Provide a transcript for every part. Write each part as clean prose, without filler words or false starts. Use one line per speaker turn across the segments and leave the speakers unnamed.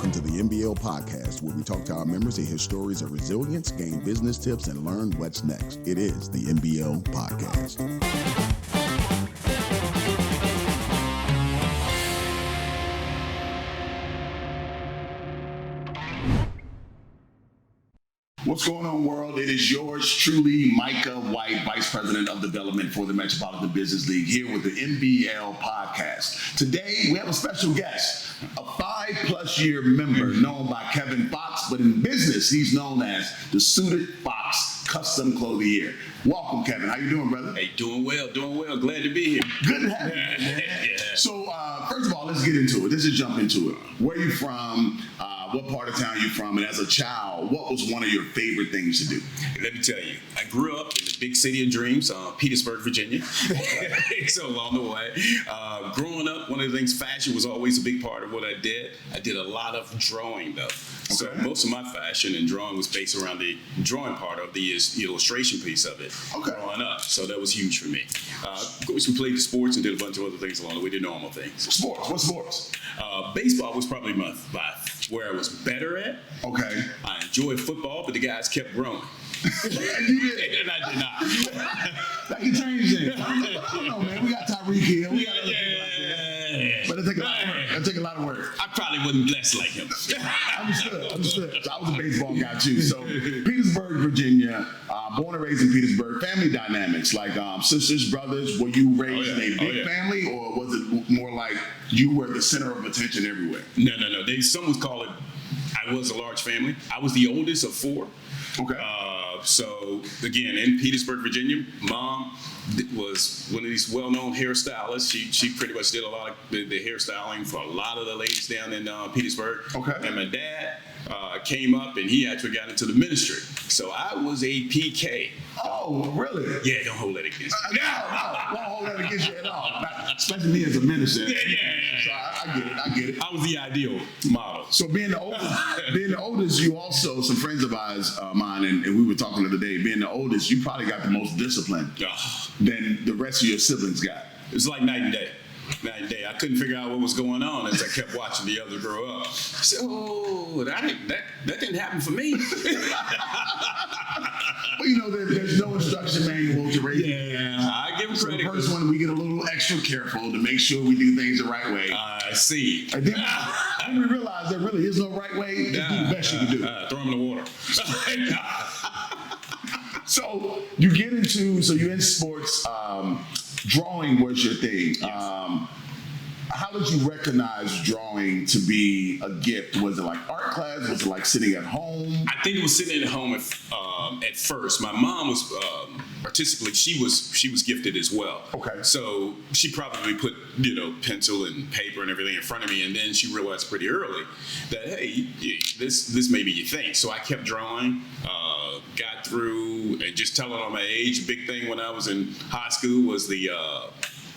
Welcome to the MBL Podcast, where we talk to our members and hear stories of resilience, gain business tips, and learn what's next. It is the MBL Podcast. What's going on, world? It is yours truly, Micah White, Vice President of Development for the Metropolitan Business League, here with the MBL Podcast. Today, we have a special guest, a 5+ year member known by Kevin Fox, but in business, he's known as the Suited Fox Custom Clothier. Welcome, Kevin. How you doing, brother?
Hey, doing well. Glad to be here.
Good to have you, man. Yeah. So, first of all, let's get into it. Let's just jump into it. Where are you from? What part of town are you from? And as a child, what was one of your favorite things to do?
Let me tell you, I grew up in the big city of dreams, Petersburg, Virginia. So along the way, growing up, one of the things, fashion was always a big part of what I did. I did a lot of drawing, though. Okay. So most of my fashion and drawing was based around the drawing part of the illustration piece of it. Okay. Growing up, so that was huge for me. Of course, we played the sports and did a bunch of other things along the way, the normal things.
Sports? What sports?
Baseball was probably where I was better at.
Okay.
I enjoyed football, but the guys kept growing.
You did?
And I did not.
That can change things. I don't know, man. We got Tyreek here. We got other people like that. But it take a lot of work.
I probably wasn't blessed like him.
Understood. So I was a baseball guy too. So Petersburg, Virginia, born and raised in Petersburg. Family dynamics, like sisters, brothers. Were you raised in a big family, or was it more like you were the center of attention everywhere?
No. Some would call it, I was a large family. I was the oldest of 4.
Okay.
So again, in Petersburg, Virginia, mom was one of these well-known hairstylists. She pretty much did a lot of the hairstyling for a lot of the ladies down in Petersburg. Okay. And my dad came up and he actually got into the ministry. So I was a PK.
Oh, really?
Yeah, don't hold that against me.
No, don't hold that against you at all. Especially me as a minister.
Yeah.
So I get it.
I was the ideal model.
So being the oldest, you also, some friends of mine, and we were talking the other day, being the oldest, you probably got the most discipline than the rest of your siblings got.
It's like night and day. I couldn't figure out what was going on as I kept watching the other grow up. So that didn't happen for me.
Well, there's no instruction manual to raise.
Yeah, I give them credit.
The first one, we get a little extra careful to make sure we do things the right way.
I see.
And then we realize there really is no right way. Just do the best you can do.
Throw them in the water.
So you're in sports. Drawing was your thing. Yes. How did you recognize drawing to be a gift? Was it like art class? Was it like sitting at home?
I think it was sitting at home at first. My mom was artistically, she was gifted as well. Okay. So she probably put pencil and paper and everything in front of me, and then she realized pretty early that, hey, this may be your thing. So I kept drawing, got through, and just telling on my age. Big thing when I was in high school was the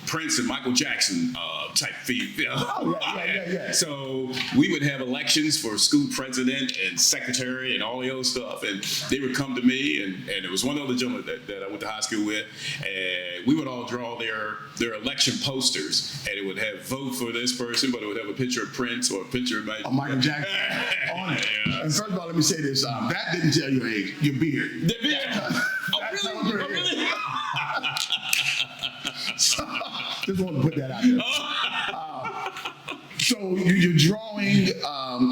Prince and Michael Jackson type feat.
Yeah.
So we would have elections for school president and secretary and all the other stuff, and they would come to me, and it was one other gentleman that I went to high school with, and we would all draw their election posters, and it would have vote for this person, but it would have a picture of Prince or a picture of
Michael Jackson on it. Yeah. And first of all, let me say this: that didn't tell your age, your beard.
The beard. Really?
Just want to put that out there. So you're drawing.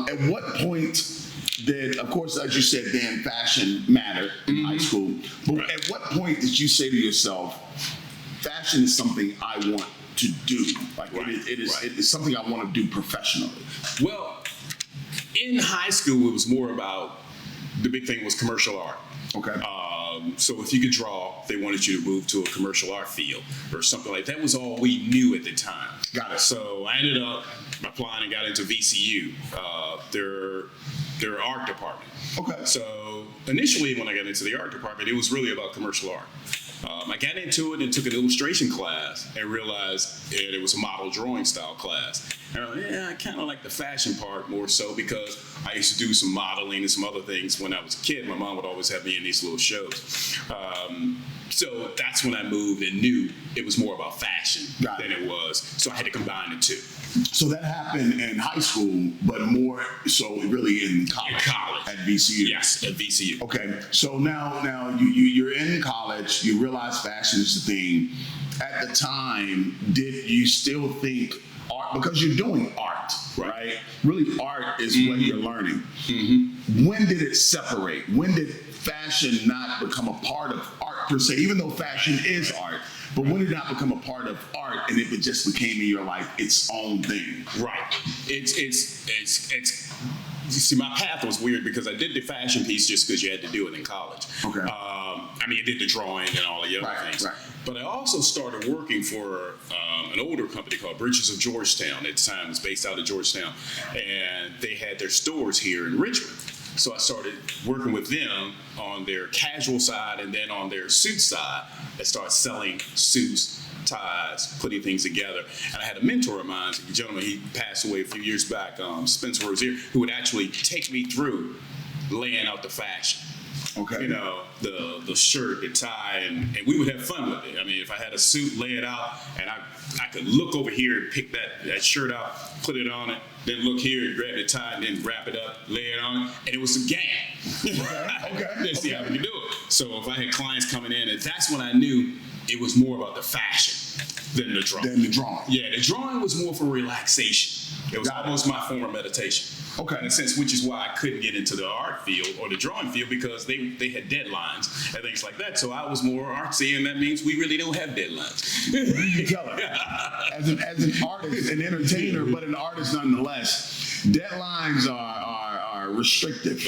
At what point did, of course, as you said, then fashion mattered in high school. But at what point did you say to yourself, fashion is something I want to do? Like it is something I want to do professionally.
Well, in high school, it was more about, the big thing was commercial art. Okay. So if you could draw, they wanted you to move to a commercial art field or something like that. That was all we knew at the time. Got it. So I ended up applying and got into VCU, their art department. Okay. So initially when I got into the art department, it was really about commercial art. I got into it and took an illustration class and realized it was a model drawing style class. And I kind of like the fashion part more so because I used to do some modeling and some other things when I was a kid. My mom would always have me in these little shows. So that's when I moved and knew it was more about fashion
Got
than it was. So I had to combine the two.
So that happened in high school, but more so really in college. At VCU.
Yes, at VCU.
Okay, so now you're in college, you realize fashion is the thing. At the time, did you still think art, because you're doing art, right? Really, art is what you're learning. When did it separate? When did fashion not become a part of art per se, even though fashion is art? But when did it not become a part of art and it just became in your life its own thing?
Right. It's you see, my path was weird because I did the fashion piece just because you had to do it in college.
Okay.
I mean, I did the drawing and all the other things.
Right.
But I also started working for an older company called Bridges of Georgetown. At the time, it was based out of Georgetown. And they had their stores here in Richmond. So I started working with them on their casual side and then on their suit side. I started selling suits, ties, putting things together. And I had a mentor of mine, a gentleman, he passed away a few years back, Spencer Rozier, who would actually take me through laying out the fashion.
Okay.
You know, the shirt, the tie, and we would have fun with it. I mean, if I had a suit, lay it out, and I could look over here and pick that shirt out, put it on it, then look here and grab the tie, and then wrap it up, lay it on it, and it was a game.
Okay.
Let's see how we can do it. So if I had clients coming in, and that's when I knew it was more about the fashion than the drawing. Yeah, the drawing was more for relaxation. It was almost my form of meditation.
Okay.
In a sense, which is why I couldn't get into the art field or the drawing field because they had deadlines and things like that. So I was more artsy, and that means we really don't have deadlines.
You tell it. As an artist, an entertainer, but an artist nonetheless, deadlines are restrictive.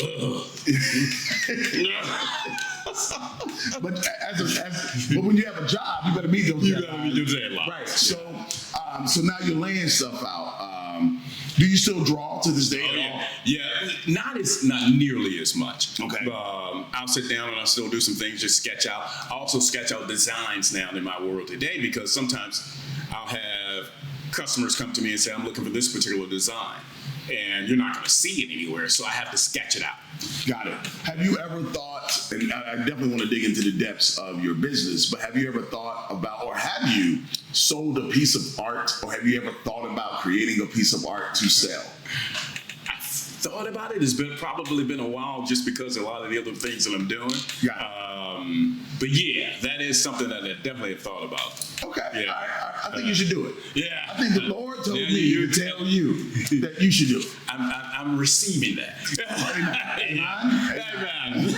But but when you have a job, you better meet those deadlines. Right. So now you're laying stuff out. Do you still draw to this day at all?
Yeah, not nearly as much. Okay. I'll sit down and I'll still do some things, just sketch out. I also sketch out designs now in my world today because sometimes I'll have customers come to me and say, I'm looking for this particular design. And you're not going to see it anywhere, so I have to sketch it out.
Got it. Have you ever thought, and I definitely want to dig into the depths of your business, but have you ever thought about, or have you sold a piece of art, or have you ever thought about creating a piece of art to sell?
I've thought about it. It's probably been a while just because of a lot of the other things that I'm doing. But yeah, that is something that I definitely have thought about.
Okay.
Yeah.
I think you should do it.
Yeah.
I think the Lord told me to tell you that you should do it.
I'm receiving that. Amen.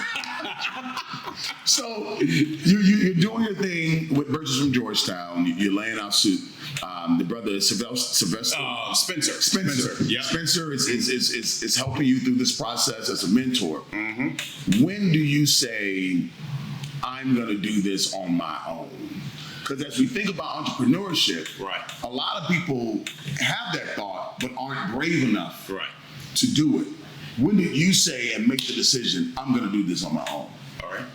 So you're doing your thing with Bridges from Georgetown. You're laying out suit. The brother Spencer.
Spencer. Yeah.
Spencer is helping you through this process as a mentor.
Mm-hmm.
When do you say, I'm going to do this on my own? Because as we think about entrepreneurship, a lot of people have that thought but aren't brave enough to do it. When did you say and make the decision, I'm going to do this on my own?
All right.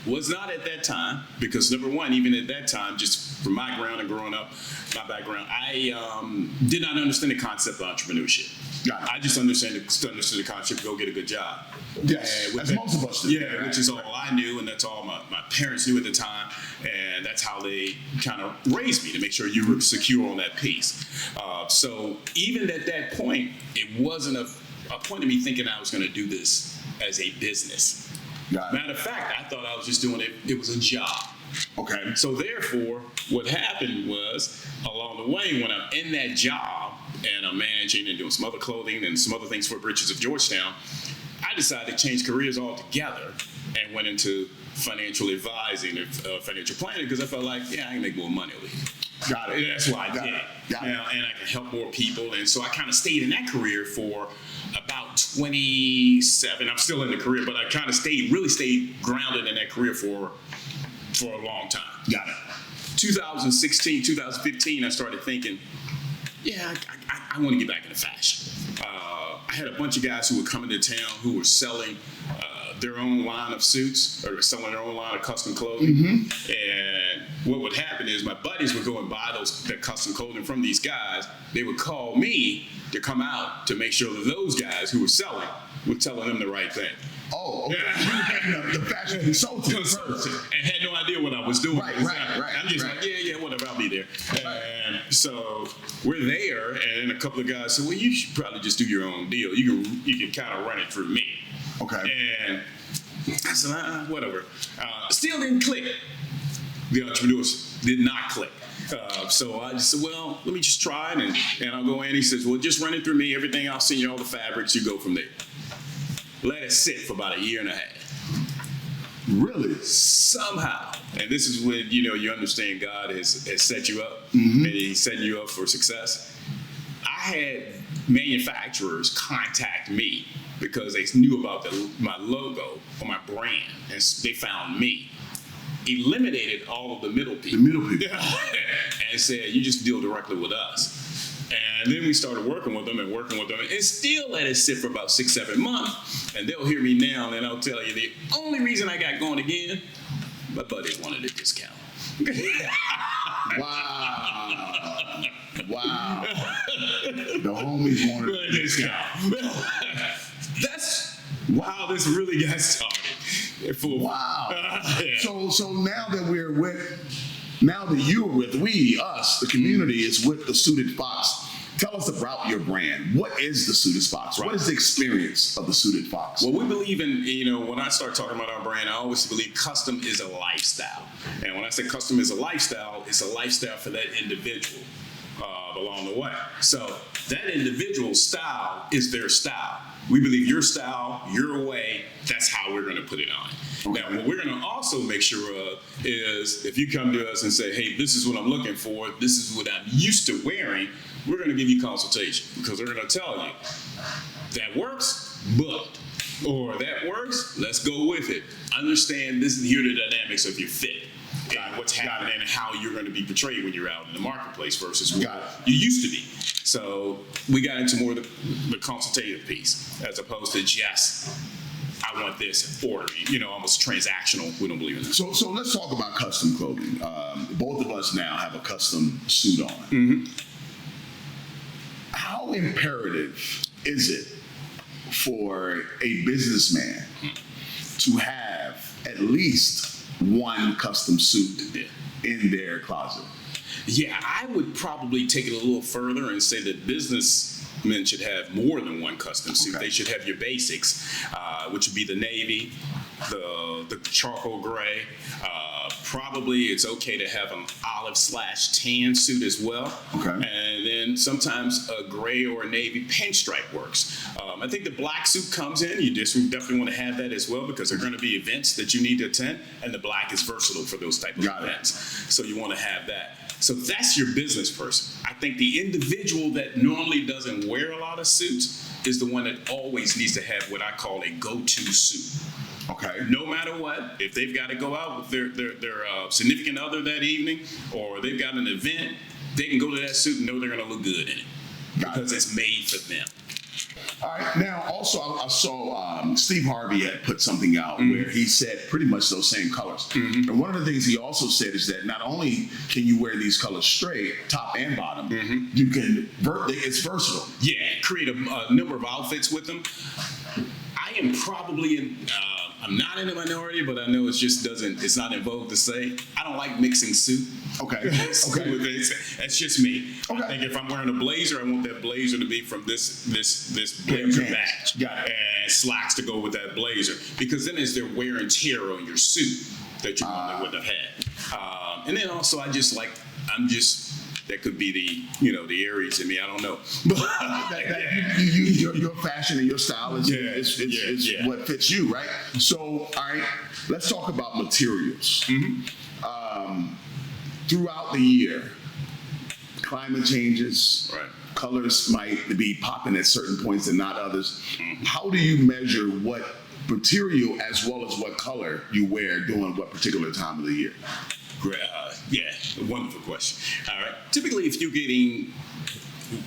Was not at that time because number one, even at that time, just from my ground and growing up, my background, I did not understand the concept of entrepreneurship. I just understood the concept, go get a good job.
Yes, as most of us do.
Yeah, which is all I knew, and that's all my parents knew at the time, and that's how they kind of raised me to make sure you were secure on that piece. So even at that point, it wasn't a point of me thinking I was going to do this as a business. Matter of fact, I thought I was just doing it. It was a job.
Okay.
So therefore, what happened was, along the way, when I'm in that job and I'm managing and doing some other clothing and some other things for Bridges of Georgetown, I decided to change careers altogether and went into financial advising and financial planning because I felt like, I can make more money over here.
Got it.
That's why I did it. And I can help more people. And so I kind of stayed in that career for about 27. I'm still in the career, but I kind of really stayed grounded in that career for a long time.
Got it.
2016, 2015, I started thinking, I want to get back into fashion. I had a bunch of guys who were coming to town who were selling their own line of suits or selling their own line of custom clothing. Mm-hmm. And what would happen is my buddies would go and buy that custom clothing from these guys. They would call me to come out to make sure that those guys who were selling were telling them the right thing.
Oh, okay. Yeah. The fashion consultant
and had no idea what I was doing.
Right.
I'm just like, yeah, whatever, I'll be there. And so we're there, and then a couple of guys said, well, you should probably just do your own deal. You can kind of run it through me.
Okay.
And I said, whatever. Still didn't click. The entrepreneurs did not click. So I just said, well, let me just try it, and I'll go in. He says, well, just run it through me. Everything, I'll send you all the fabrics. You go from there. Let it sit for about a year and a half.
Really?
Somehow. And this is when, you understand God has set you up, and He's setting you up for success. I had manufacturers contact me because they knew about my logo or my brand, and they found me. Eliminated all of the middle people. And said, you just deal directly with us. And then we started working with them, and still let it sit for about 6-7 months. And they'll hear me now, and I'll tell you, the only reason I got going again, my buddies wanted a discount.
Wow. The homies wanted a discount.
That's how this really got started.
Wow.
Yeah.
So now that you're with us, the community is with the Suited Fox. Tell us about your brand. What is the Suited Fox? Right. What is the experience of the Suited Fox?
Well, we believe in, when I start talking about our brand, I always believe custom is a lifestyle. And when I say custom is a lifestyle, it's a lifestyle for that individual along the way. So that individual style is their style. We believe your style, your way, that's how we're going to put it on. Okay. Now, what we're going to also make sure of is if you come to us and say, hey, this is what I'm looking for, this is what I'm used to wearing, we're going to give you consultation because we're going to tell you that works, but, or that works, let's go with it. Understand this is here the dynamics of your fit. And what's happening and how you're going to be portrayed when you're out in the marketplace versus what you used to be. So we got into more of the consultative piece as opposed to just, I want this ordering, almost transactional. We don't believe in that.
So let's talk about custom clothing. Both of us now have a custom suit on.
Mm-hmm.
How imperative is it for a businessman to have at least one custom suit in their closet?
Yeah, I would probably take it a little further and say that businessmen should have more than one custom suit. Okay. They should have your basics, which would be the navy, the charcoal gray. Probably it's okay to have an olive/tan suit as well.
Okay.
And then sometimes a gray or a navy pinstripe works. I think the black suit comes in. You just definitely want to have that as well because there are going to be events that you need to attend, and the black is versatile for those type of events. So you want to have that. So that's your business person. I think the individual that normally doesn't wear a lot of suits is the one that always needs to have what I call a go-to suit.
Okay.
No matter what, if they've got to go out with their significant other that evening, or they've got an event, they can go to that suit and know they're going to look good in it because it's made for them.
All right. Now, also, I saw Steve Harvey had put something out where he said pretty much those same colors. Mm-hmm. And one of the things he also said is that not only can you wear these colors straight, top and bottom, you can, it's versatile.
Yeah, create a number of outfits with them. I am probably I'm not in the minority, but I know it's not in vogue to say. I don't like mixing suit.
Okay.
That's just me.
Okay.
I think if I'm wearing a blazer, I want that blazer to be from this blazer batch.
Got it.
And slacks to go with that blazer. Because then it's their wear and tear on your suit that you normally wouldn't have had. And then also that could be the Aries in me. I don't know.
Your fashion and your style is what fits you, right? So, all right, let's talk about materials. Mm-hmm. Throughout the year, climate changes.
Right.
Colors might be popping at certain points and not others. Mm-hmm. How do you measure what material as well as what color you wear during what particular time of the year?
Wonderful question. All right. Typically, if you're getting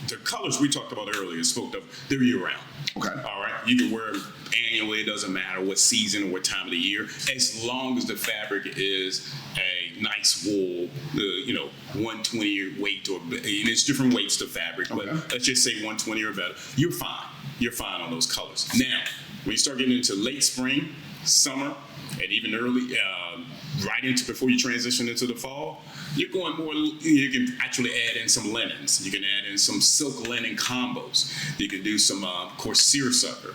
the colors we talked about earlier, spoke of, they're year-round.
Okay.
All right. You can wear them annually. It doesn't matter what season or what time of the year, as long as the fabric is a nice wool, 120 weight, and it's different weights to fabric, but let's just say 120 or better. You're fine. You're fine on those colors. Now, when you start getting into late spring, summer, and even early, right into before you transition into the fall, you're going more. You can actually add in some linens. You can add in some silk linen combos. You can do some, of course, seersucker.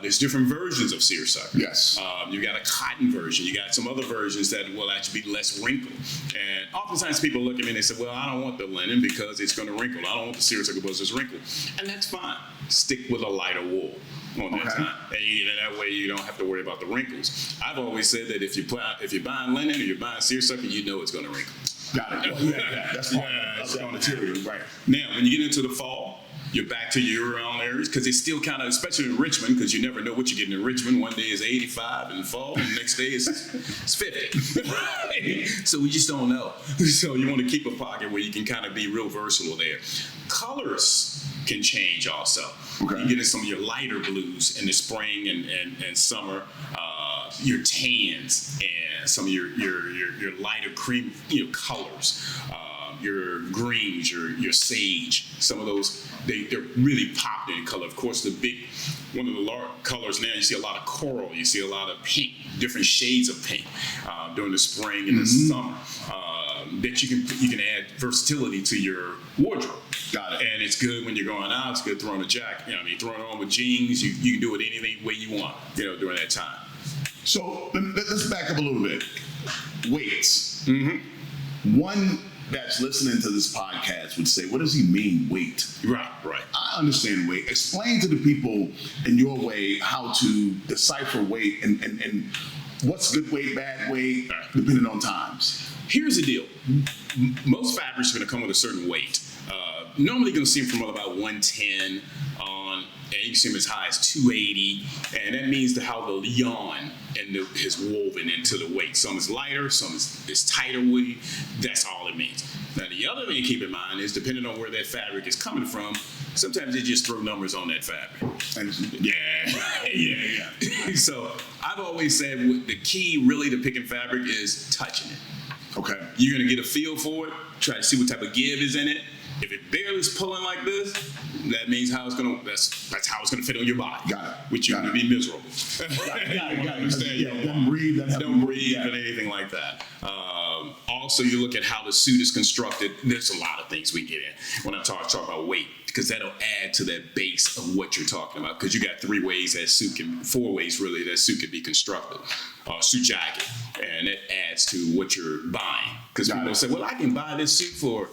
There's different versions of seersucker.
Yes.
You got a cotton version. You got some other versions that will actually be less wrinkled. And oftentimes people look at me and they say, well, I don't want the linen because it's going to wrinkle. I don't want the seersucker because it's wrinkled. And that's fine. Stick with a lighter wool on that time. And that way you don't have to worry about the wrinkles. I've always said that if you're buying linen or you're buying seersucker, you know it's going to wrinkle.
Got it. That's part of the material. Right.
Now, when you get into the fall, you're back to your year-round areas because it's still kind of, especially in Richmond, because you never know what you're getting in Richmond. One day is 85 in the fall, and the next day is 50. So we just don't know. So you want to keep a pocket where you can kind of be real versatile there. Colors can change also. You get in some of your lighter blues in the spring and summer, your tans and some of your lighter cream colors. Your greens, your sage, some of those, they're really popping in color. Of course, one of the large colors now, you see a lot of coral, you see a lot of pink, different shades of pink during the spring and the summer. That you can add versatility to your wardrobe.
Got it.
And it's good when you're going out. It's good throwing a jacket. Throwing it on with jeans. You can do it any way you want. During that time.
So let's back up a little bit. Weights. One that's listening to this podcast would say, what does he mean, weight?
Right.
I understand weight. Explain to the people in your way how to decipher weight and what's good weight, bad weight, depending on times.
Here's the deal. Most fabrics are going to come with a certain weight. Normally you're going to see them from about 110 on, and you can see them as high as 280, and that means how the yarn is woven into the weight. Some is lighter, some is tighter weight. That's all it means. Now the other thing to keep in mind is depending on where that fabric is coming from, sometimes they just throw numbers on that fabric. Yeah. So I've always said the key really to picking fabric is touching it.
Okay.
You're going to get a feel for it, try to see what type of give is in it. If it barely is pulling like this, that means that's how it's gonna fit on your body.
Got it.
Which you're gonna be miserable.
Got it.
Understand?
Don't breathe.
Don't breathe and anything like that. Also, you look at how the suit is constructed. There's a lot of things we get in when I talk about weight, because that'll add to that base of what you're talking about. Because you got 4 ways that suit can be constructed. Suit jacket, and it adds to what you're buying. Because people say, well, I can buy this suit for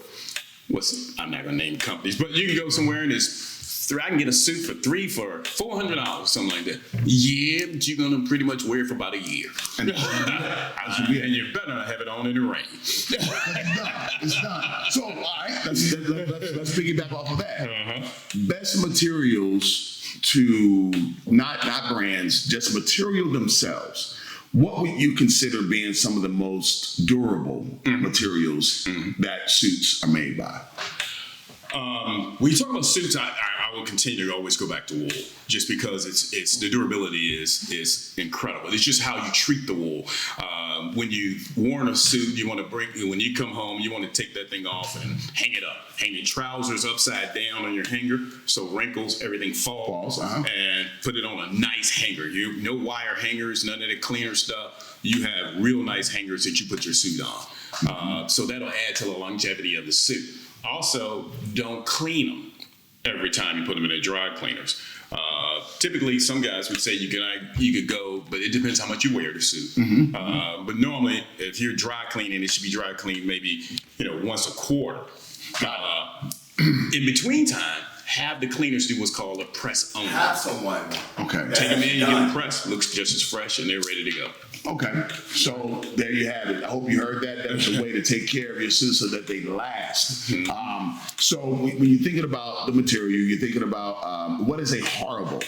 I'm not gonna name companies, but you can go somewhere and I can get a suit for $400, something like that. Yeah, but you're gonna pretty much wear it for about a year. And you better not have it on in the rain.
It's done. So, all right, let's piggyback off of that. Best materials to not brands, just material themselves. What would you consider being some of the most durable materials that suits are made by?
When you talk about suits, I will continue to always go back to wool, just because it's the durability is incredible. It's just how you treat the wool. When you've worn a suit, when you come home, you want to take that thing off and hang it up. Hang your trousers upside down on your hanger, so wrinkles, everything falls, and put it on a nice hanger. No wire hangers, none of the cleaner stuff. You have real nice hangers that you put your suit on. So that'll add to the longevity of the suit. Also, don't clean them every time you put them in their dry cleaners. Typically, some guys would say you could go, but it depends how much you wear the suit. But normally, if you're dry cleaning, it should be dry cleaned maybe once a quarter. In between time, have the cleaners do what's called a press only.
Have someone.
Okay.
Take them in, you get them pressed, looks just as fresh, and they're ready to go.
Okay, so there you have it. I hope you heard that. That's a way to take care of your suits so that they last. So when you're thinking about the material, you're thinking about what is a horrible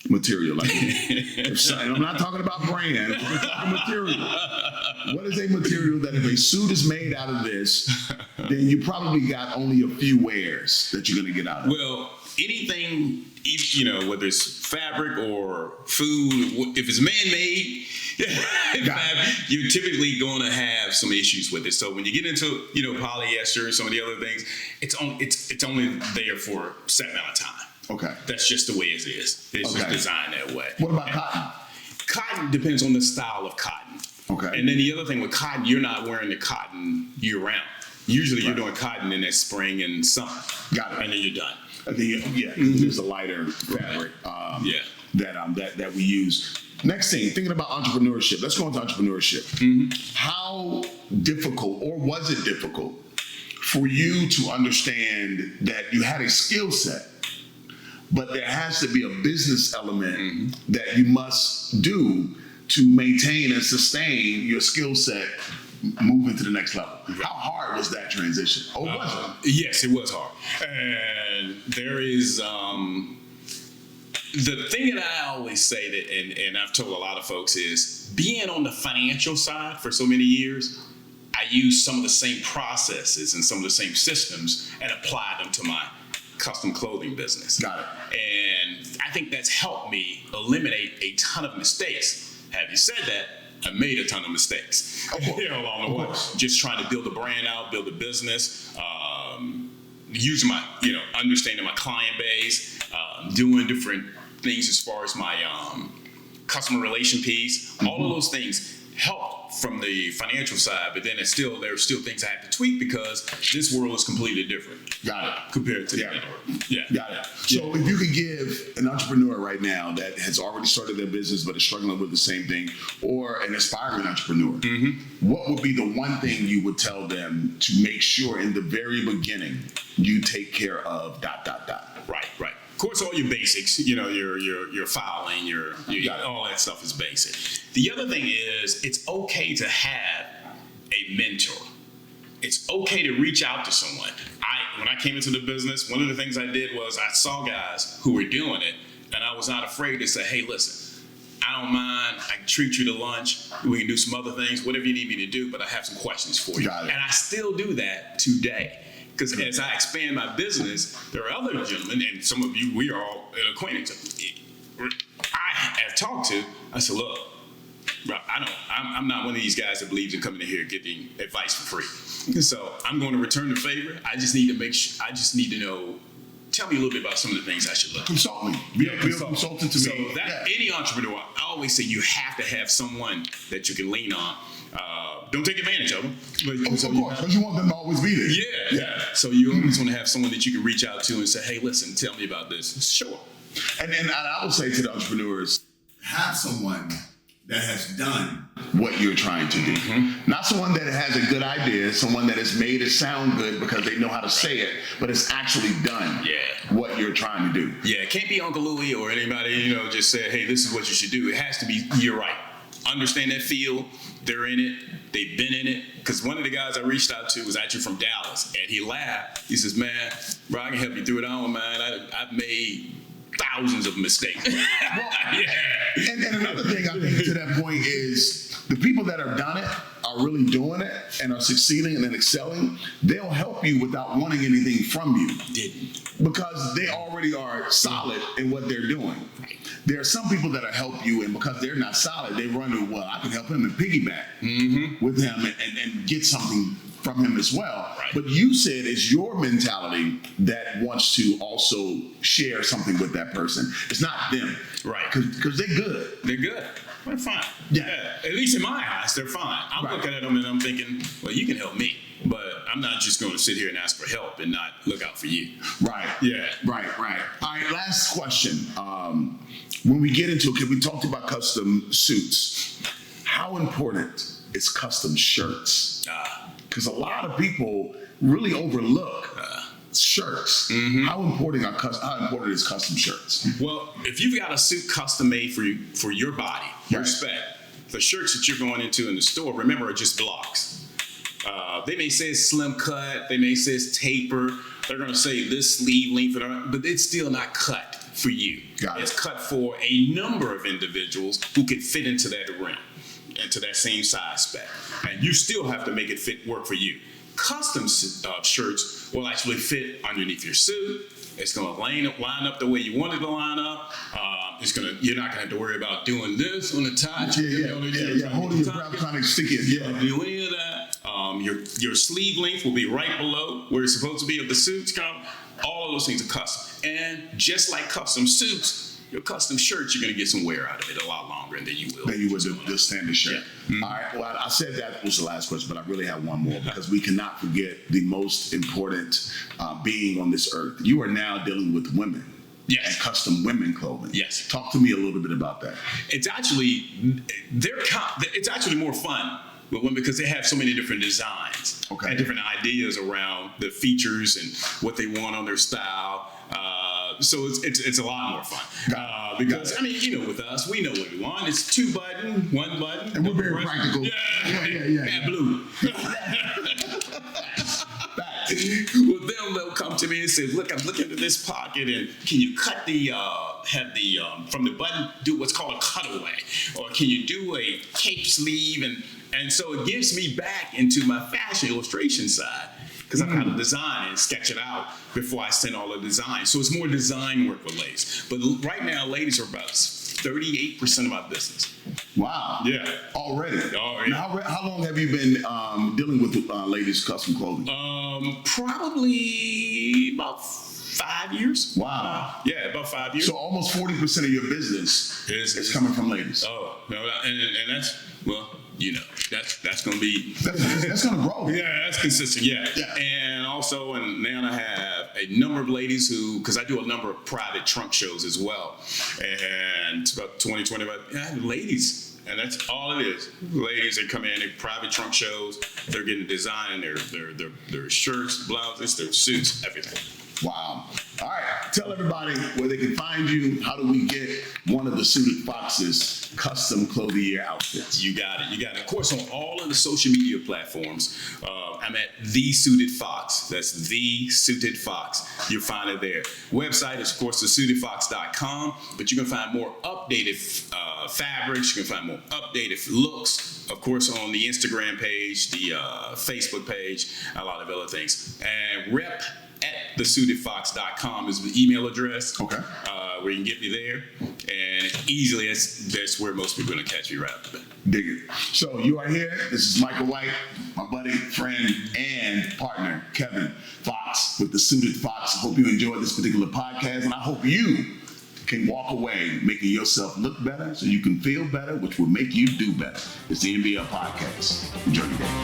material? Like, and I'm not talking about brand, I'm talking material. What is a material that if a suit is made out of this, then you probably got only a few wears that you're going to get out of it?
Well, anything, whether it's fabric or food, if it's man-made, you're typically going to have some issues with it. So when you get into, polyester and some of the other things, it's only there for a set amount of time.
Okay.
That's just the way it is. It's just designed that way.
What about cotton?
Cotton depends on the style of cotton.
Okay.
And then the other thing with cotton, you're not wearing the cotton year round. Usually you're doing cotton in that spring and summer.
Got it.
And then you're done.
There's a lighter fabric that we use. Next thing, thinking about entrepreneurship. Let's go into entrepreneurship. How difficult, or was it difficult, for you to understand that you had a skill set, but there has to be a business element that you must do to maintain and sustain your skill set moving to the next level? How hard was that transition? Or was it?
Yes, it was hard. And there is the thing that I always say that, and I've told a lot of folks, is being on the financial side for so many years, I use some of the same processes and some of the same systems and apply them to my custom clothing business.
Got it.
And I think that's helped me eliminate a ton of mistakes. Having said that, I made a ton of mistakes along the way. Just trying to build a brand out, build a business, using my, understanding my client base, doing different things as far as my customer relation piece. All of those things help from the financial side, but then there are still things I have to tweak because this world is completely different.
Got it.
Compared to
Got it. So if you could give an entrepreneur right now that has already started their business but is struggling with the same thing, or an aspiring entrepreneur, what would be the one thing you would tell them to make sure in the very beginning you take care of ...
Right. Of course, all your basics, your filing, your all that stuff is basic. The other thing is, it's okay to have a mentor. It's okay to reach out to someone. When I came into the business, one of the things I did was I saw guys who were doing it, and I was not afraid to say, hey, listen, I don't mind. I can treat you to lunch. We can do some other things, whatever you need me to do, but I have some questions for you. And I still do that today. Because as I expand my business, there are other gentlemen, and some of you, we are all acquainted. I have talked to. I said, look, bro, I'm not one of these guys that believes in coming in here getting advice for free. So I'm going to return the favor. I just need to know. Tell me a little bit about some of the things I should look.
Consult me. Be a consultant to me.
So any entrepreneur, I always say you have to have someone that you can lean on. Don't take advantage of them. But
of course, because you want them to always be there.
Yeah. So you always want to have someone that you can reach out to and say, hey, listen, tell me about this. Sure.
And I would say to the entrepreneurs, have someone that has done what you're trying to do. Not someone that has a good idea, someone that has made it sound good because they know how to say it, but it's actually done what you're trying to do. Yeah,
it can't be Uncle Louie or anybody, just say, hey, this is what you should do. It has to be, you're right. Understand that field. They're in it. They've been in it. Because one of the guys I reached out to was actually from Dallas, and he laughed. He says, man, bro, I can help you through it. I don't mind. I've made thousands of mistakes.
And another thing I think to that point is the people that have done it are really doing it and are succeeding and then excelling. They'll help you without wanting anything from you. Because they already are solid in what they're doing. There are some people that'll help you, and because they're not solid, they run to, well, I can help him and piggyback with him and get something from him as well. But you said it's your mentality that wants to also share something with that person. It's not them.
Right.
Because they're good.
They're good. They're fine. Yeah. At least in my eyes, they're fine. I'm looking at them and I'm thinking, well, you can help me. But I'm not just going to sit here and ask for help and not look out for you.
Right.
Yeah.
Right. All right, last question. When we get into it, we talked about custom suits. How important is custom shirts? Because a lot of people really overlook shirts. How important is custom shirts?
Well, if you've got a suit custom made for your body, your spec, the shirts that you're going into in the store, remember, are just blocks. They may say it's slim cut, they may say it's taper, they're going to say this sleeve length, but it's still not cut for you. It's cut for a number of individuals who can fit into that rim, into that same size spec. And you still have to make it work for you. Custom shirts will actually fit underneath your suit. It's going to line up the way you want it to line up. You're not going to have to worry about doing this on the tie.
Holding your breath, kind of sticky.
Don't do any of that. Your sleeve length will be right below where it's supposed to be of the suits. All of those things are custom. And just like custom suits, your custom shirts, you're going to get some wear out of it a lot longer than you will.
Than you would the standard shirt.
Yeah. Mm-hmm.
All right. Well, I said that was the last question, but I really have one more because we cannot forget the most important being on this earth. You are now dealing with women.
Yes.
And custom women clothing.
Yes.
Talk to me a little bit about that.
It's actually more fun with women because they have so many different designs and different ideas around the features and what they want on their style. So it's a lot more fun because with us, we know what we want. It's 2-button, 1 button,
and we're very practical.
Yeah. Blue. With them, they'll come to me and say, "Look, I'm looking at this pocket, and can you cut from the button, do what's called a cutaway, or can you do a cape sleeve?" And so it gives me back into my fashion illustration side. Because I've got to design and sketch it out before I send all the design. So it's more design work with ladies. But right now, ladies are about 38% of my business.
Wow.
Yeah.
Already.
Oh, yeah.
How long have you been dealing with ladies' custom clothing?
Probably about 5 years.
Wow.
Yeah, about 5 years.
So almost 40% of your business is coming from ladies.
Oh, no, and that's, that's going to be...
That's going to grow.
Yeah, that's consistent, yeah. And also, now I have a number of ladies because I do a number of private trunk shows as well. And it's about 25 ladies. And that's all it is. Ladies, they come in, they private trunk shows, they're getting design, their shirts, blouses, their suits, everything.
Wow. All right. Tell everybody where they can find you. How do we get one of the Suited Fox's custom clothier outfits? You got it. Of course, on all of the social media platforms, I'm at The Suited Fox. That's The Suited Fox. You'll find it there. Website is, of course, thesuitedfox.com, but you can find more updated fabrics. You can find more updated looks, of course, on the Instagram page, the Facebook page, a lot of other things. And rep at thesuitedfox.com is the email address. Okay. Where you can get me there. And easily, that's where most people are going to catch me right up. Dig it. So you are here. This is Micah White, my buddy, friend, and partner, Kevin Fox with the Suited Fox. I hope you enjoyed this particular podcast, and I hope you can walk away making yourself look better so you can feel better, which will make you do better. It's the MBL Podcast. Enjoy your day.